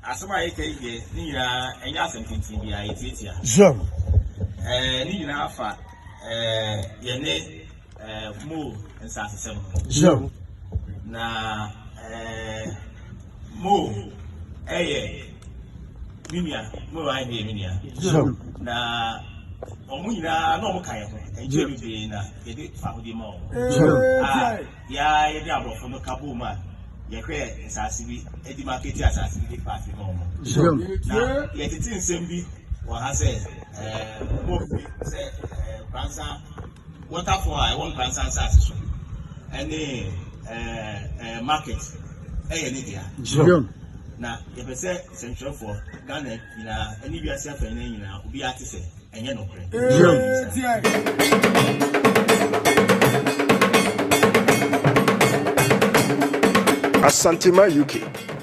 asoma yake nina enya sentinti bia yetia Jam nina afa yene mo nsasesem Jam na mo minia mo ai minia Jam na omunyina na omukaye ho ejeri bi na yede fa ho di ma o ya yede abrofo no kabo ma yekwe nsase bi edi market asase bi pass no mo Jam na yetiti nsem bi wa ha se mo bi se Fransa waterfall I want Fransa asase so any market ni dia Jam na yebese central for Ghana na any bi ase afa nyina obi ate se enye no kre Asantema UK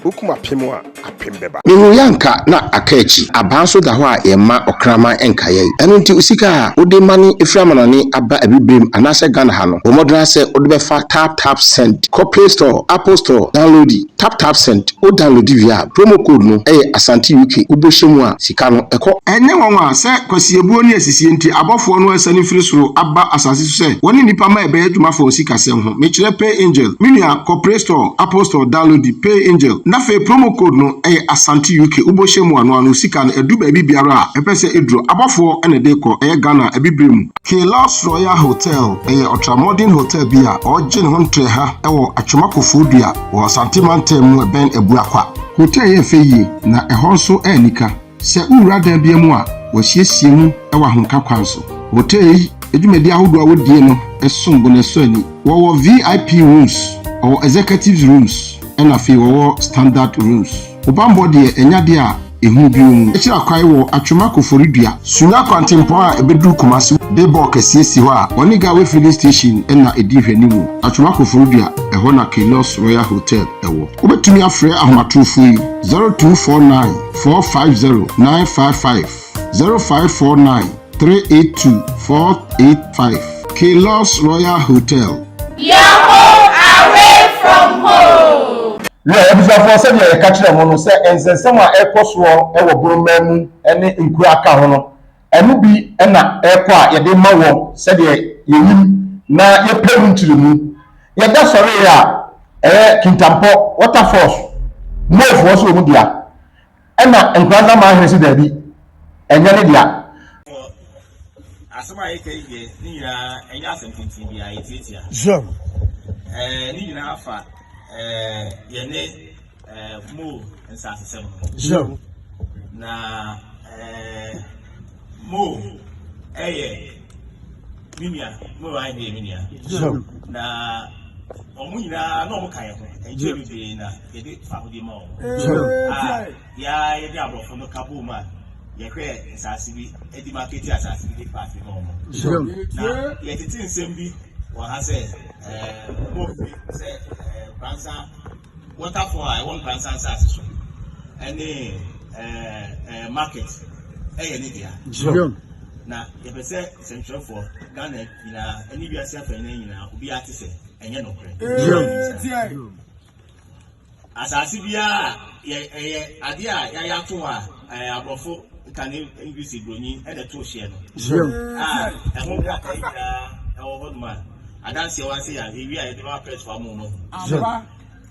ukuma pimo a apembeba mehu yanka na akachi abanso da ho a yema okraman enkaye eno nti usika a ode mane eframanane aba abibrem anase Ghana ha no omodra se ode be fa tap send Play Store Apple Store download tap send o download via promo code no Asante UK ubohwemu a sika no eko enye wonwa se kwasiebuo ni asisie nti abofo no asani firi soro aba asase so se woni nipa ma ebe adwuma fo sika sem ho me kire Pay Angel minia Play Store Apple Store download Pay Angel na fe promo code no Asante UK ubohwemu anu sika no edu ba bibiara a epese eduro abofo ene de ko Ghana abibrem Kilos Royal Hotel ultramodern hotel bia ogin ho ntre ha ewo atwomakofodua wo Asante Mountain mu eben ebuakwa hotel ye feyi na eho nso anika se uwura dan bia mu a wo hiesie mu ewa honka kwanso hotel edumedi ahodo a wodie no esombo ne so ani wo VIP rooms or executive rooms and afi wo standard rooms obambo de enyade a ehu biom ekira kwai wo atwomakoforidua sunya kwantempo a ebedu kumasi de bo kasiesi ho a oniga we filling station na edi hwanimu atwomakoforidua eho na Kilos Royal Hotel ewo obetumi afre ahomatofo yi 0249 450 955 0549 382 485 Kilos Royal Hotel. Your home away from home. Yeah, ebisafo se de ka kire ho no se ensensem a ekoso ewo boromam ene nkura aka ho no enu bi na eko a yede ma wo se de yenim na yepem ntirimu yeda sore ya Kintampo Waterfalls move so mu dia ena nkura ma hwese da bi enye ne dia asoma yake nina enya sentinti bia yetia Jam nina afa yene mo nsasesem Jam na mo minia mo ai minia Jam na omunyina na omukaye ho ejeri bi na yede fa ho di ma o ya yede abrofo no kabo ma yekwe nsase bi edi market asase bi pass no mo Jam na yetiti nsem bi wa ha se mo bi se Fransa waterfall I want Fransa asase so any market ni dia Jam na yebese central for Ghana na any bi ase afa nyina obi ate se enye no kre asase bia ade a ya to a abrofo kan English broni e de to share no ehun ka kai na ewo hodman adanse wa se ya ewi a de ma press for mo no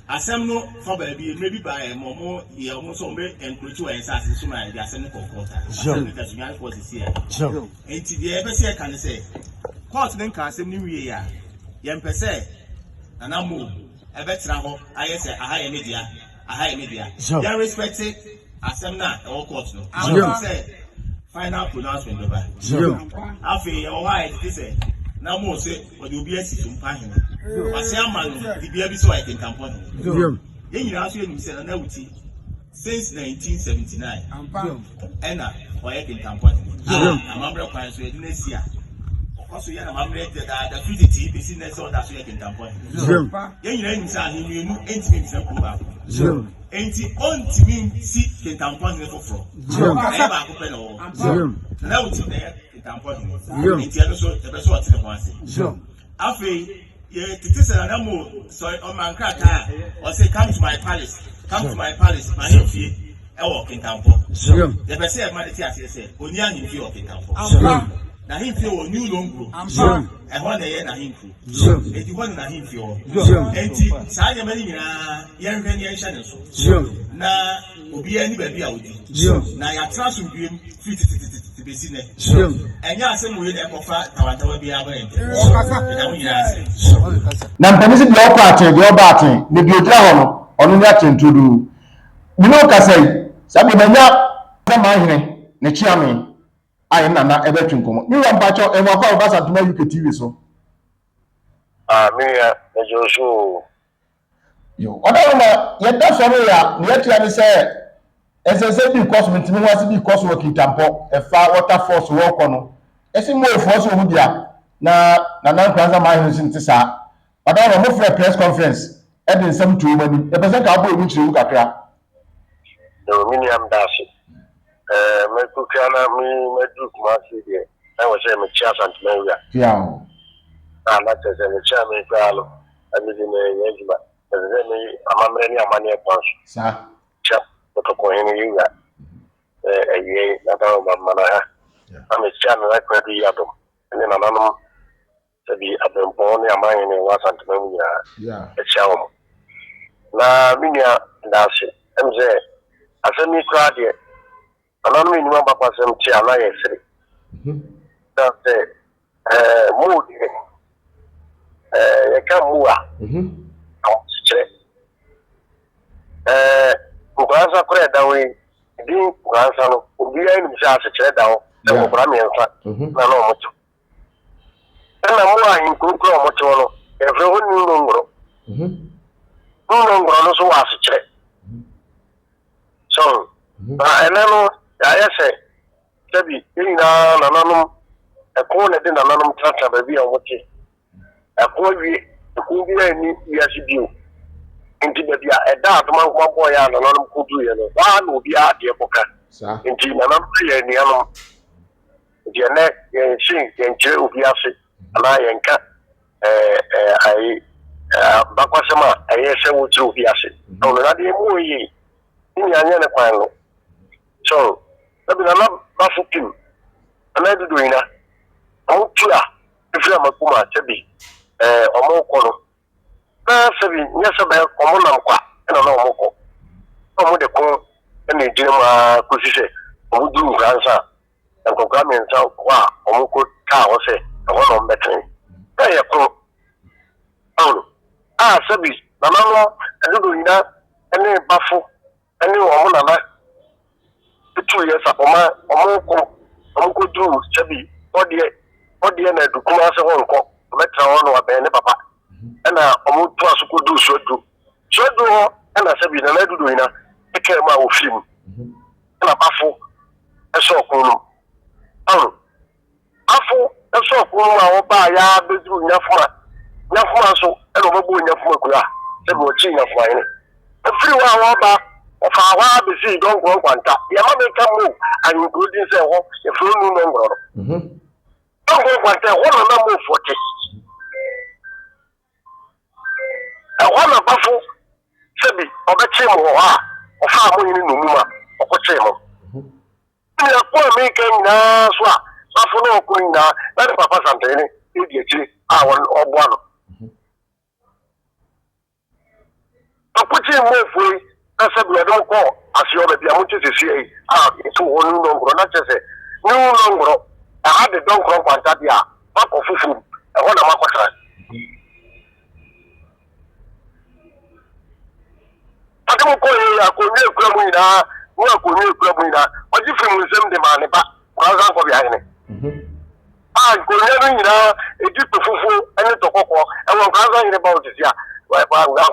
asem no for ba bi maybe by mo ye mo so mbe encourage wa ensase so na de asem ko quarter because you are for this year enti de e be se kan se court den kan asem ni wie ya ye mpese na mo e be tra ho aye se aha ye media ya respect asem na e wo court no say final pronouncement do ba afi o why this say na mo say o de obi asi tumpa hena wase amanu di bia bi so I can campaign ye nyina so enim say na wuti since 1979 ena o ye can campaign amambre kwan so edina also ya na mamre da fiditi business or that so ye can campaign ye nyina enim say ahenu enu entimi bi say ko ba enti ontimi si can campaign for e ba ko pe no na wuti na campaign enti e so o tire ko ase afi ye titi say na mo so o man kraka o say come to my palace my fie ɛwɔ kenkanfo yɛpɛ sɛ ɛma de te aseɛ sɛ oni ahemfie wɔ kenkanfo n'ahemfie wɔ new longro ɛhɔ na ɛyɛ n'ahemfie eti hɔ na n'ahemfie wɔ eti saa nneɛma no nyinaa yɛnhwɛ ne yɛnhyɛ ne so na obiara ni baabi a odi na yɛatena so biem firi titititi besi nɛ ɛnyɛ asɛm wei na ɛkɔfa tawantawa biara bɛyɛ ntɛ ɛda mo nyinaa ase na mpanisi deɛ ɔkɔ aten deɛ ɔba aten ne deɛ ogyina hɔ no ɔno ne aten tudu mene ɔkasa yi saa bi manya sɛ mahene ne kyeame ayɛ nana ɛbɛtwe nkɔmmɔ ne wura mpakyɛ ɛwɔ akɔ a wɔbasa ntoma UK TV so meya ɛgye so yo ɔda na yɛda sɔre a ne yɛtua ne sɛ ɛsɛ sɛ bi kɔ so ntimi ho ase bi kɔ so wɔ kintampɔ ɛfa water force wɔkɔ no ɛsi mu efuɔ so mu bia na nana nkransa mahene nso nte saa ɔda na mo frɛ press conference ɛde nsɛm tuo mu anim ɛpɛ sɛ ka abɔ emu kyerɛ mu kakra no mini am dashi me kukana mi medu kuma si de I was saying me chia santimeria yeah na tese me chia me kwalo ami de me yejima tese me amamre ni amane kwanso sa chia to ko hene yuga ye na ta mamma na ha ami chia me kwa du yadom ni na nanom sabi abempo ni amane ni wa santimeria yeah chia wo na minia dashi mze asemi kwa de ananu ni mamba kwa sem chi ala yesri that mood yakamua che uganza kure dawe di uganza no obiya ni msa se che dawo e ko bra me nfa na no moto na mo ahin kokro moto no e fre honu no ngro no so wa se che so na enano ya say tabi ina nananum eko na de nananum trata ba bi a wote eko wi eko bi ani ya sibiu nti ba bia eda atoma nko boy ya nananum kudu ye no ba na obi a de boka nti nananum ye ni ano je ne ye shin ye nche obi ase ana ye nka ai bakwasema aye se wo tru obi ase no na de mu yi ni anya ne kwan no so tabi na bafukim ana dudu ina otua ifra makuma tabi omo no na sabi nyasa ba omo nam kwa na omo ko omo de ko ene dire ma kusise omo du gansa en ko gamen sa kwa omo ko ta o se omo no mbetren na ye ko awlo sabi na no dudu ina ene bafu ene omo na two years apoma omko dru chabi odie na dukuma se wonko metra wono wa be ne papa na omo to asuko du sodu na sabi na dudu ina eke ma wo film na bafo eso okunu afu eso okunu ma wo ba ya bedu nyafuma so e no mabo nyafuma kura se bo chi nyafuma ine free wa wo ba of our busy don't go kwanta ya ma me kam mo and including say ho e fro nu no ngoro don't go kwanta ho na mo 40 na bafu sebi obeche mo ha o fa mo yin no mu ma o ko che mo ni akwa me kan na so a bafu no ko na na papa sante ni e di echi a won ogbo ano akwati mo foi asa bi adon ko asio be bia mo tese sie to wonu no ngro na tese ni no ngro a de don kro kwanta bia ba ko fufu e ho na makotra ati ko ya ko ni ekura mu ina wo ko ni ekura mu ina o ji fi mu nsem de ma ne ba kwa san ko bia ne ko ni ina e di fufu ene to kokko e won kwa san ine ba o tisia wa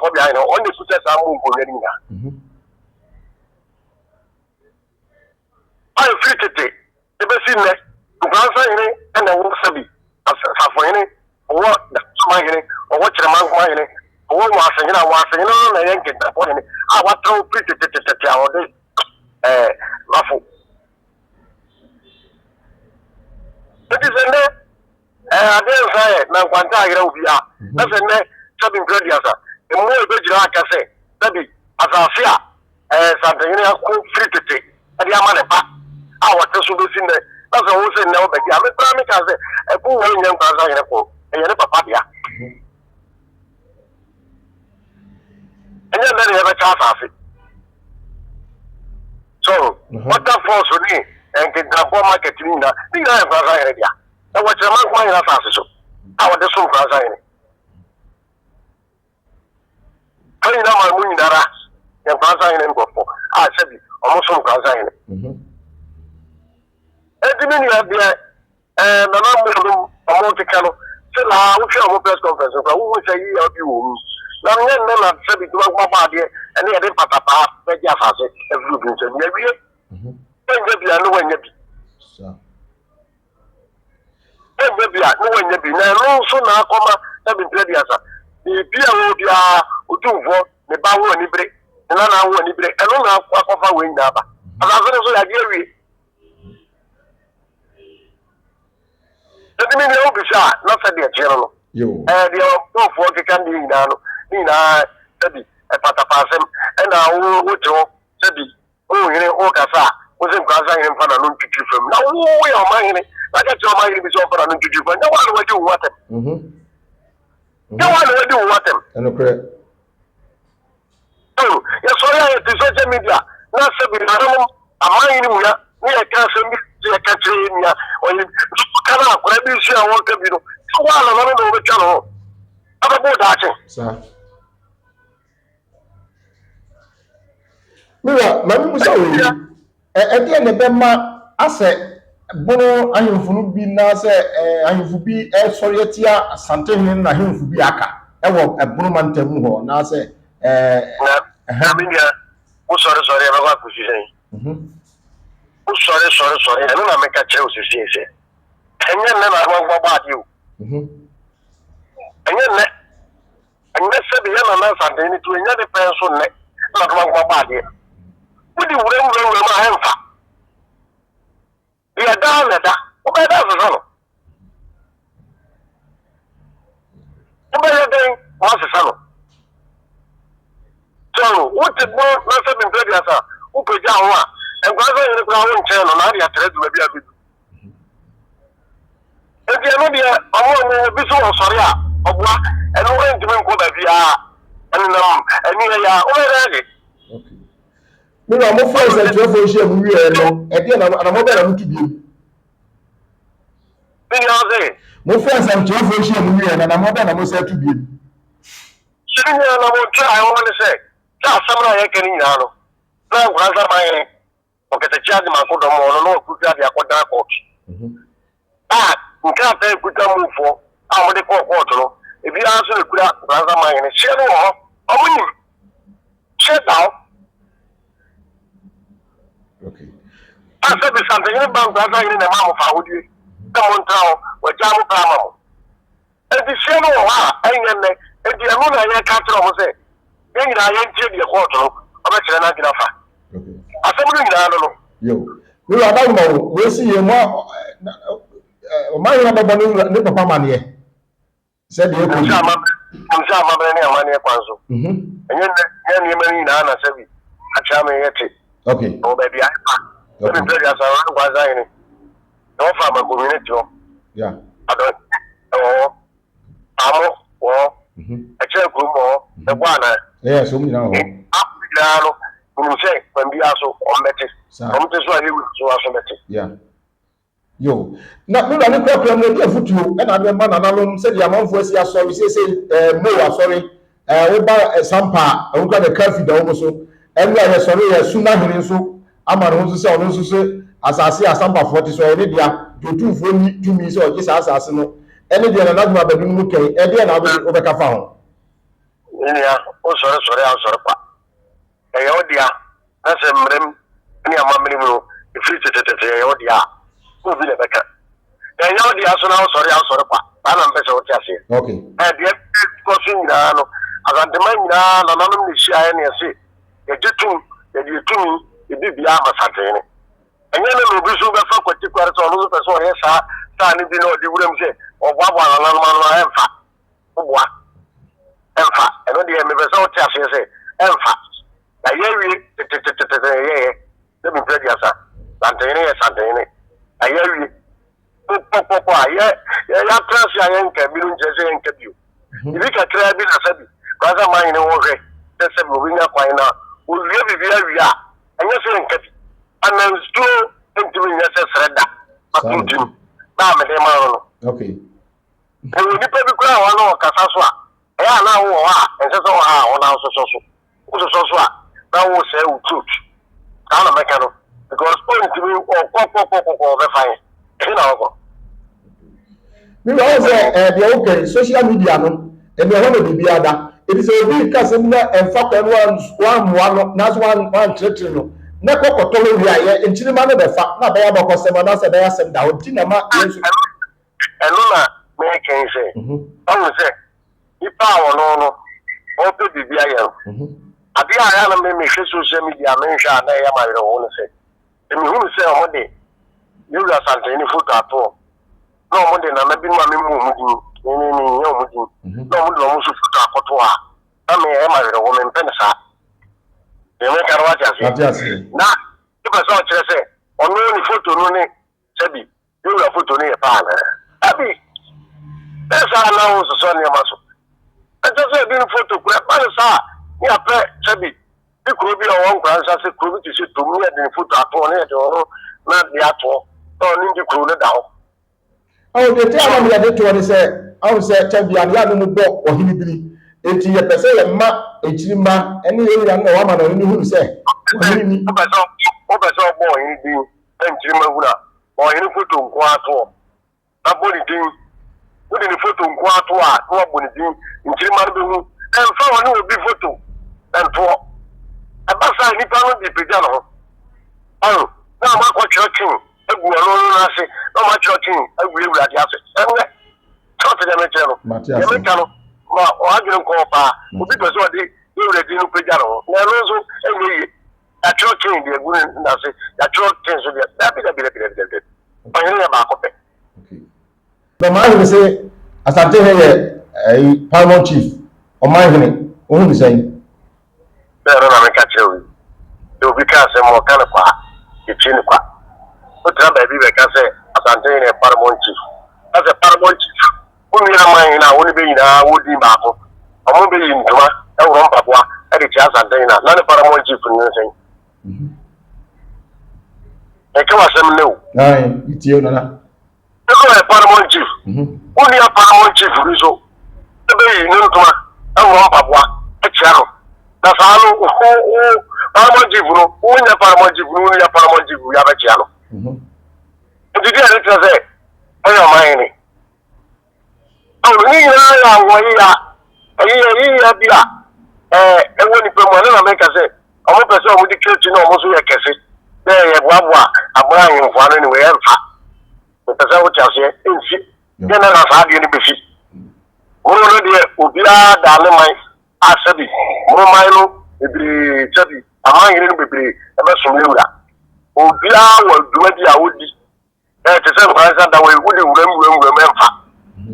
ko bia ne on de success amu ko ni ina I free it. The best in there. The grandson and the wolf sabi. As for any or what the mine or what the man mine or what was saying, I was saying, no, I ain't get that point. I was so pretty to our day. Raffle. That is in there. I didn't say, now one time will be out. That's in there. Something good, yes, sir. The more good you like, I say, that be as I fear. Something free to de ama ne ba a wote so be sin ne na so wo se ne wo be dia me pra me ka se e ku wo nyam kwa sa yene ko e yene papa dia enya na ne ba cha fa so water force ni en ke grabo market ni na e kwa sa yene dia e wo che man kwa yene fa so a wo de so kwa sa yene kai na ma mu ni dara en kwa sa yene ko fo a sebi o mo so kwa sa yene edimi ni abia na na mo o te kano se la wo hwe o press conference ko wo se yi abi wo na nye no na se bi tuwa kwa ba de ene de patapa be ja fa se every bin se ni abi enje bia no wanya bi enje bia no wanya bi na no so na akoma na bi mpre dia sa bia wo bia otumfo ne ba wo ni bre na na wo ni bre eno na akwafa we nya ba ala so ya ge wi Edimi ni obisa na se de chero no. Yo. De o fo ke kan di na no. Ni na sebi e patapasem e na wo to sebi o yire o kasa o se kwasa yire mfa na no ntwitwi fam. Na wo ya o mahine. Na ka chero mahine bi so mfa na no ntwitwi fam. Na wa no wadi wo watem. Na wa no wadi wo watem. Eno kre. Ya so ya ti social media na sebi na no amahine mu ya ni e ka se mi ya ka chiri ni ya o kana akora bi shi awon ka bi no wa na na no be chano aba bo da che Sa. Mira, mami musa wo. E ne be ma ase bono ahemfunu bi na se ahemfu bi sori atia asante hin na ahemfu bi aka e wo bono mantam ho na se na mi ya o sori e ba ku shi sen sorry eno na meka chere osisi ese enye ne na agba ba di o enye se bi ya na sande ni tu enye de penso ne na agba ba di udi wure ma hemfa ya da na da o ba da so no o ba ya den o se no so what the mo na se bi mpedi asa o ko ja ho a enkwasa yere kwa won che no na dia tredu bia bi ebi eno dia omo bi so sori a obua eno we ntime nko ba bia eni ya o re okay me no mo fa se tro fo hie mu wie no e dia na mo be na mutu bi bi ya ze mo fa se tro fo hie mu wie na mo be na mo se tu bi siri na mo try I want to say ta samra ye keni na no na kwasa mai okete chiadi makodo mo no ku chiadi akoda court nka ta ekuta mu fo mo de court no ebi aso ekura kwasa mai ne share no omuni share down okay asa bi sante ni bank kwasa ni na ma mo fa wodi ta mo ntawo wa ja mo pa mo ebi share no ha enye ne ebi anu na ya ka tro mo se enyi na ya ntie de court no obekere na gina fa okay asemuru nyina no yo we are down now we see you mo o ma yina baba ni papa mane said you amsa ama ne amane kwanzo enye ne mani na na sabi acha me yete okay o baby aipa ni pere ya sawa kwanza yini no fa ma community o yeah adon o amo o acha ku mo e bwana yeah so mnyina ho apilano unuse kwambia so ombete omte so ayi so asomete yeah yo na me na kra no dia futuo e na be ma na nalom se dia manfo asi asori se mo asori wo ba sampa wo ka de kafi da wo so enwa ye sori ye suna hini nso amara ho se ono nso se asase asampa 40 so ene dia dotufo ni tumi se oje sa asase no ene dia na naduma ba dum kai e dia na wo be ka fa ho ya o sori asori pa e yo dia na se mrem ni amamri mu ifri tete e yo dia ko bi le beka e yo dia so na asori pa ana mpese o tiase okay dia ko sin na no azante man na na no ni shi aye ne se ye jitu ye ditumi e bibia masate ne enye na no bi so be fa kwati kware so no so person ye sa ni bi no di wuram se o boabo na no ma emfa o boa emfa e no dia me be so tiase se emfa na ye wi tete ye de bi predia sa Santene. I hear you. Papa, yeah, trust I ain't cabin, just ain't cabin. If you can try me, I said, rather mine in one way. That's a moving up by now. Will you be here? We are. And you're saying, and then still into me, yes, I said that. But you, Mamma, okay. And we did the ground on Casaswa. I now and so on our social. That will say truth. I'm a mechanic because point to me or the fine. We also okay social media no and we have to be other. It is a big cousin and fact and one that's one church no. Na kokko to we are in Chile man the fact na be about customer na say be asem da oti na ma and no me can say. I will say if power no o to be ayen. Abi aya na me social media me hwa na ya ma re wo no say. Emi hu say o de you are Santene foot at all. No mo de na na bi ma me mu ni yo mu din. No mo de mo su foot akoto a. Na me e ma re wo me pen sa. E me ka ro ati ase. Na if I saw say ono ni photo no ni sebi you are photo ni e pa na. Abi esa na wo so ni ma so. I just say bi photo pa sa ya pe sebi bi kuro bi o won kran sa se kuro bi ti se to mu ya de photo ato na de o na de ato no ni di kuro na da o. Oh, the time we are to say, I will say, champion, ya no bo or hibili. Enti ye pese ye ma echirima eni ye ya no wa ma no ni hu say. Ni o beso bo yin di echirima wura. O yin photo nko ato. Na bo ni din. Wo ni photo nko ato a, no bo ni din. Echirima be hu. En fa woni obi photo. En to. Abasa ni pa no di peja no. Oh, na ma ko churchin. Egu ono na se. No ma churchin. Egu ewura di ase. Enwe. Church de me chero. Matias. Ye me chero. Ma o adwere nko pa. Obi pese o di ewura di no peja no. Na no so enwe. Ya churchin di egu na se. Ya churchin so di. Da bi. Onye ya ba ko pe. Okay. No ma he say Asante here Paramount Chief. O ma he ohun ni say. Be ro na me ka chero. Obi ka se mo kan kwa. Ichini kwa. Otra baby be ka say Asante here Paramount Chief. As a Paramount Chief. Unu ya man na woni be yina wodi ba ko. Omo be yin tuma e wo mpapwa e de cha Asante na na Paramount Chief ni say. E ka wa sem ne o. Ai, itie na na. E ko e Paramount Chief. Unu ya Paramount Chief ni so. E be yin tuma e wo mpapwa e cha no. Na sa no Paramount Chief no, unu ya Paramount Chief no, unu ya Paramount Chief ya ba cha no. Did you say, "Oh, your mind"? Oh, you are one year. A year, Bia. And when you put one make us say, I want to say, with the kitchen almost like a say, there, Wabwa, a blind one anyway, and fat. But as I would say, then I have you to be fit. Already, Ubia, Dalamai, Asabi, Romano, the Chubby, among you, baby, and that's from you. Ubia will do it, I would be. The same person that we wouldn't remember.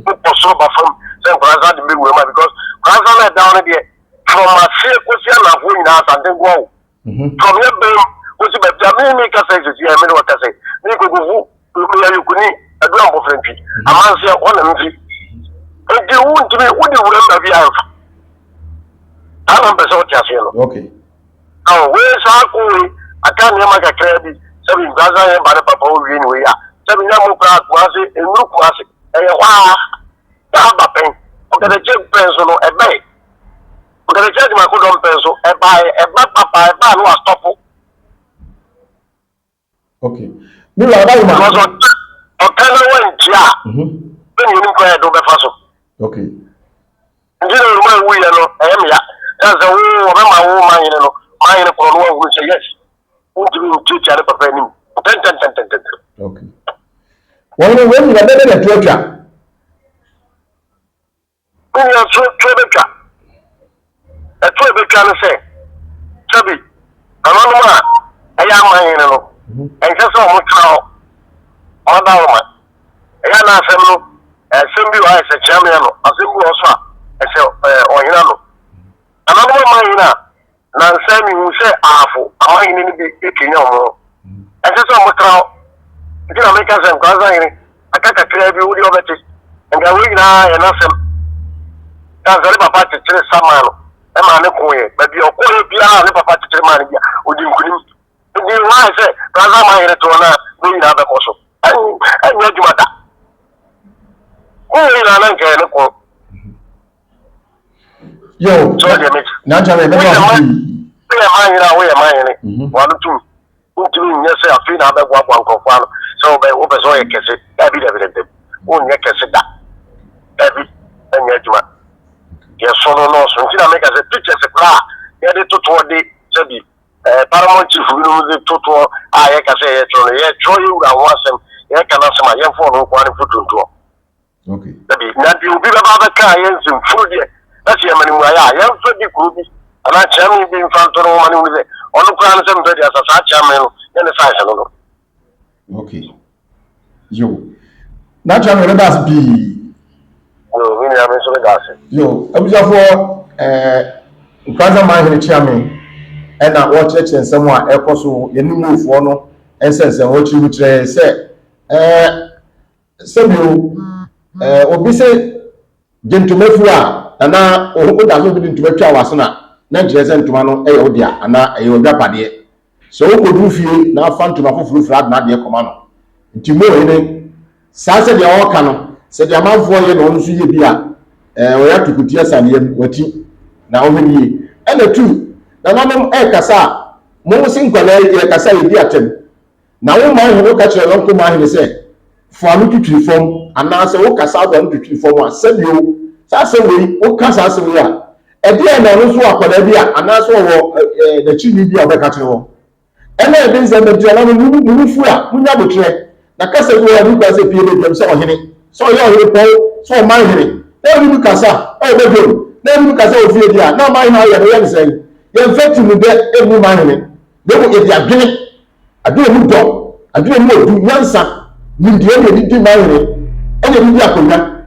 Who pursue from same person to be remember because person down there from a question of winning us and then go. From your being, which is better, make us say, I mean what I say. You could go, you could need a drum of friendship. A man say, one and three. And you won't be, would you remember the answer? I don't know what you're Okay. Now, where's our going? I can't hear my credit. Seven Gaza and Bada Papa anyway. Seven young class was it, and look was it. And wow, Taba pen. Okay, the check pencil a bay. Okay, the check my good pencil a buy a bad papa, a bad was stop. Okay. Me la ba ma. Because on went ya. Then you inquire do befaso. Okay. And you know when we know, ya. That's a woman, you know, mine for one who say yes. Who do teach other papa him? 10. Okay. When you are better than Twitter. When you are so Twitter. A Twitter can say, Chubby, another a young man, you know, and just so much now. Other woman. A young assembly, as a champion, assembly also, as a or you know. Another man, now, Sammy will say, Awful, am I in any big picking? And just so much now. na make us and cause I aka kakra bi wudi obeti nga we na ya na sem ta zare papa titire sama no e ma ne koye ba bi okoye bia ne papa titire ma ne bia odi nkunim ndi wa se ta za ma yire to na we na be koso anya jumada ko we na nan ke ne ko yo so de me na jare be we ba ma yire wa no tu ntumi nye se afi na be gwa nkofo no so be so ye kese da bi o nye kese da bi anya juma ye so no so ntina make as pictures kra ye de toto de se bi paramount chief bi no de toto a ye kase ye tro ye tro you ra wasem ye kana sema ye fo no kwa ni foto nto okay da bi na bi obi ba ba ka ye nsim fu de na se mani mu ya ye fo di kru bi ana chami bi infantoro mani mu de onu kwa na se mbe de asasa chami no ye ne fa no okay yo na jare be ba bi no we na me so gas yo abujafo nkwanza mahene chiame ena wo cheche nsem a ekoso yenimufo no ensense wo chiwu kire se sebio obi se gentumefu a na ohuda so bi ntumetwa wasona na njirese ntuma no eye odia ana eye odwapade so wo kodu fie na afa ntuma foforo fra na de koma no ntimo ene sase de oka no se de amanfo ye no nso ye bi a oya tukutia saniem wati na ohenie ene tu na nanom kasa mo sin kwala ye kasa ye bi atem na wo man ho ka kire lonko man he se fo anu tuturi fom ana se wo kasa do anu tuturi fom a sebio sase we wo kasa se we a ede na no so akwala bi a ana so wo da chini bi a be ka kire wo ene ebe nze be dia na mu fu a munya botre na kasa bi wa bi kasa pie be dem se ohene so ye ohene po so man hene e bi kasa e be do na bi kasa ofie dia na man ha ye no ye nse ye feti mu de emu man hene de ko e dia dwene adwe mu do adwe mu odu nyansa ni die ni di man hene ene bi akonya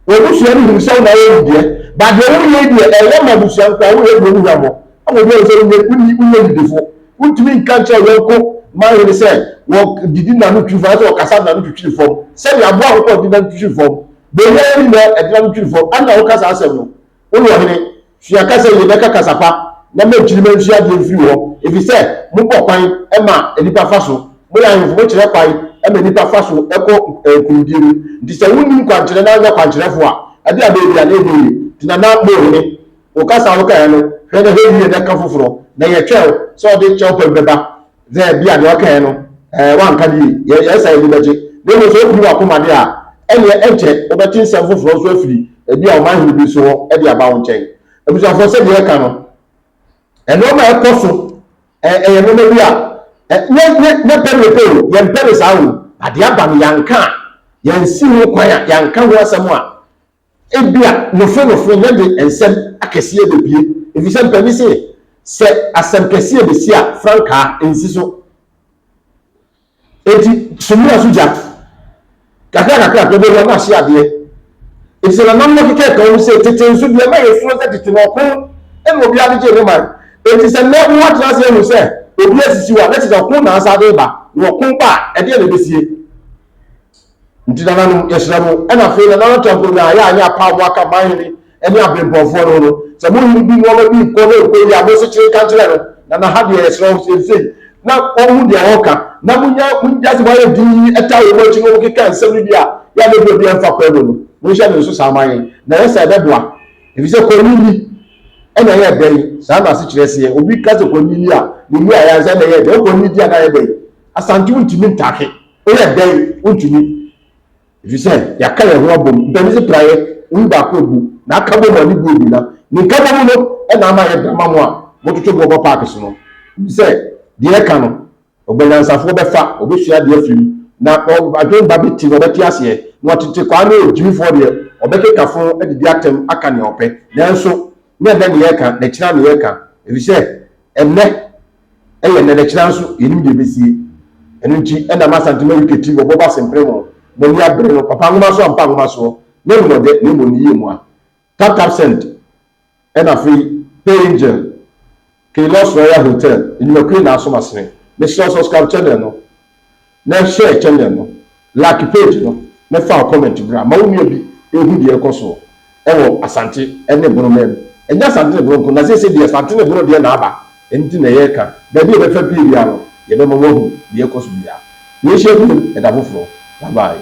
we bu suya ni himself na ye die ba de wo ye die e ye ma bu suya kwa wo ye bu nyamo awo bi o so ni unye difo untimi nkanche yonko man hene se wo didi na no twifa so kasa na no twitwi fom se ya bo akọ di na twitwi fom be ye ni na e di na twitwi fom ana wo kasa asem no wo wo hene suya kasa ye be kasa pa na me twiri me suya de firi ho efi se mo bọ kwan e ma enipa faso mo ya hifo mo kire kwan e ma enipa faso e ko kundiru ndi se woni kwankyere na nya kwankyere fo a ade a be bia na ebi tina na mo hene wo kasa wo ka no hwe na he yi na ka foforo na ye twel so de chew pembeba ze bia de oka no wan ka di ye sai ni beje de mo so kuru akoma de a ene enche obeti nsem foforo so afiri ebi a o man bi so e de aba won chen ebi so afo se de ka no eno ma ekoso ye no bi a ne perepe ye mpere sawo ade aba mi yanka yansi ho kwan a yanka ho asem a ebia no fo ne de ensem akese e bebie ebi se mpani se asem kese e besi a franka ensi so eti sumu asuja kakra to be na hye ade eti na nam no keke ka o se tete nso bi ma ye furo se tete no ko e mo bi ade je ma eti se na wo tra se no se obi asisi wa na tete ko na asa de ba wo ko ba e de na besie ntina nanu yesramo e na fe na na to ko na ya anya pa bo aka mahiri e ni abempofo no se mo yi bi mo ma bi ko ko ya mo se chiri kantre no na ha de yesramo se na omu de awoka na munya se ba ye di eta wo chi no keka nsem ni bia ya le bi enfa kwa no mo hye no so samaye na yesa de boa ebi se ko ni ena ye ben sa na se kire se obi ka se ko ni a ni a ya se na ye de ko ni dia na ye ben asanti untimi ntake o ye ben untimi ebi se ya ka ye ho abom ben se praye nda ko bu na ka bo ni bu bi na ni ka bo no ena ma ye dama mo a mo tutu go park so no ebi se de ka no obanyansafo befa obesua de afiri na adwen ba beti no beti ase no tete kwa na ojimfo de obekekafo adidi atem aka ne ope nanso ne da ne yeka na kira ne yeka ebise enne eye ne kira nso yenim de besie enu nti ena masantema wiketi bo ba sempremo mo ni abre no papa ngoma so ampa ngoma so ne mo de ne mo ni yemu a tap cent ena free pay angel Kilos Royal Hotel in Makui na so masne Mr. Oscar Channel no na share channel no like page no na fa comment bra ma wo bi ehu de ekoso ewo asante ene bono mem enya asante ne bono na se de asante ne bono de na aba enti na ye ka da bi be fa bi bia no ye be mo wo de ekoso bia ye share bi e da foforo bye bye